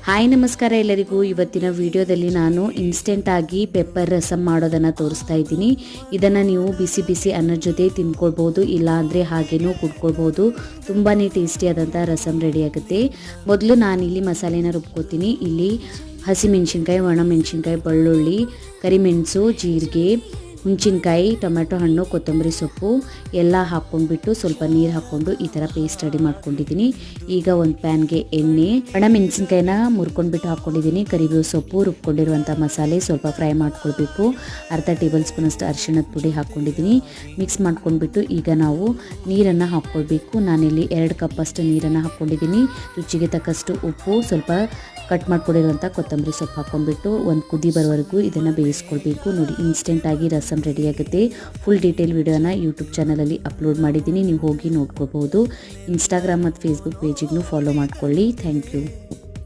Hi ನಮಸ್ಕಾರ ಎಲ್ಲರಿಗೂ. ಇವತ್ತಿನ ವಿಡಿಯೋದಲ್ಲಿ ನಾನು ಇನ್ಸ್ಟೆಂಟ್ ಆಗಿ ಪೆಪ್ಪರ್ ರಸಂ ಮಾಡೋದನ್ನು ತೋರಿಸ್ತಾ ಇದ್ದೀನಿ. ಇದನ್ನು ನೀವು ಬಿಸಿ ಬಿಸಿ ಅನ್ನದ ಜೊತೆ ತಿನ್ಕೊಳ್ಬೋದು, ಇಲ್ಲಾಂದರೆ ಹಾಗೇನೂ ಕುಡ್ಕೊಳ್ಬೋದು. ತುಂಬಾ ಟೇಸ್ಟಿಯಾದಂಥ ರಸಂ ರೆಡಿ ಆಗುತ್ತೆ. ಮೊದಲು ನಾನಿಲ್ಲಿ ಮಸಾಲೆನ ರುಬ್ಕೋತೀನಿ. ಇಲ್ಲಿ ಹಸಿಮೆಣಸಿನ್ಕಾಯಿ, ಒಣಮೆಣಸಿನ್ಕಾಯಿ, ಬೆಳ್ಳುಳ್ಳಿ, ಕರಿಮೆಣಸು, ಜೀರಿಗೆ, ಹುಣಸಿನ್ಕಾಯಿ, ಟೊಮೆಟೊ ಹಣ್ಣು, ಕೊತ್ತಂಬರಿ ಸೊಪ್ಪು ಎಲ್ಲ ಹಾಕ್ಕೊಂಡ್ಬಿಟ್ಟು ಸ್ವಲ್ಪ ನೀರು ಹಾಕ್ಕೊಂಡು ಈ ಥರ ಪೇಸ್ಟ್ ರೆಡಿ ಮಾಡ್ಕೊಂಡಿದ್ದೀನಿ. ಈಗ ಒಂದು ಪ್ಯಾನ್ಗೆ ಎಣ್ಣೆ, ಒಣಮೆಣಸಿನ್ಕಾಯಿನ ಮುರ್ಕೊಂಡ್ಬಿಟ್ಟು ಹಾಕ್ಕೊಂಡಿದ್ದೀನಿ. ಕರಿಬೇವು ಸೊಪ್ಪು, ರುಬ್ಕೊಂಡಿರುವಂಥ ಮಸಾಲೆ ಸ್ವಲ್ಪ ಫ್ರೈ ಮಾಡ್ಕೊಳ್ಬೇಕು. ಅರ್ಧ ಟೇಬಲ್ ಸ್ಪೂನಷ್ಟು ಅರಿಶಿಣದ ಪುಡಿ ಹಾಕ್ಕೊಂಡಿದ್ದೀನಿ. ಮಿಕ್ಸ್ ಮಾಡ್ಕೊಂಡ್ಬಿಟ್ಟು ಈಗ ನಾವು ನೀರನ್ನು ಹಾಕ್ಕೊಳ್ಬೇಕು. ನಾನಿಲ್ಲಿ 2 ಕಪ್ಪಷ್ಟು ನೀರನ್ನು ಹಾಕ್ಕೊಂಡಿದ್ದೀನಿ. ರುಚಿಗೆ ತಕ್ಕಷ್ಟು ಉಪ್ಪು, ಸ್ವಲ್ಪ ಕಟ್ ಮಾಡ್ಕೊಂಡಿರುವಂಥ ಕೊತ್ತಂಬರಿ ಸೊಪ್ಪು ಹಾಕ್ಕೊಂಡ್ಬಿಟ್ಟು ಒಂದು ಕುದಿ ಬರೋವರೆಗೂ ಇದನ್ನು ಬೇಯಿಸ್ಕೊಳ್ಬೇಕು. ನೋಡಿ, ಇನ್ಸ್ಟೆಂಟಾಗಿ ರಸಂ ರೆಡಿ ಆಗುತ್ತೆ. ಫುಲ್ ಡೀಟೇಲ್ ವಿಡಿಯೋನ ಯೂಟ್ಯೂಬ್ ಚಾನಲಲ್ಲಿ ಅಪ್ಲೋಡ್ ಮಾಡಿದ್ದೀನಿ, ನೀವು ಹೋಗಿ ನೋಡ್ಕೋಬಹುದು. ಇನ್ಸ್ಟಾಗ್ರಾಮ್ ಮತ್ತು ಫೇಸ್ಬುಕ್ ಪೇಜಿಗೂ ಫಾಲೋ ಮಾಡ್ಕೊಳ್ಳಿ. Thank you.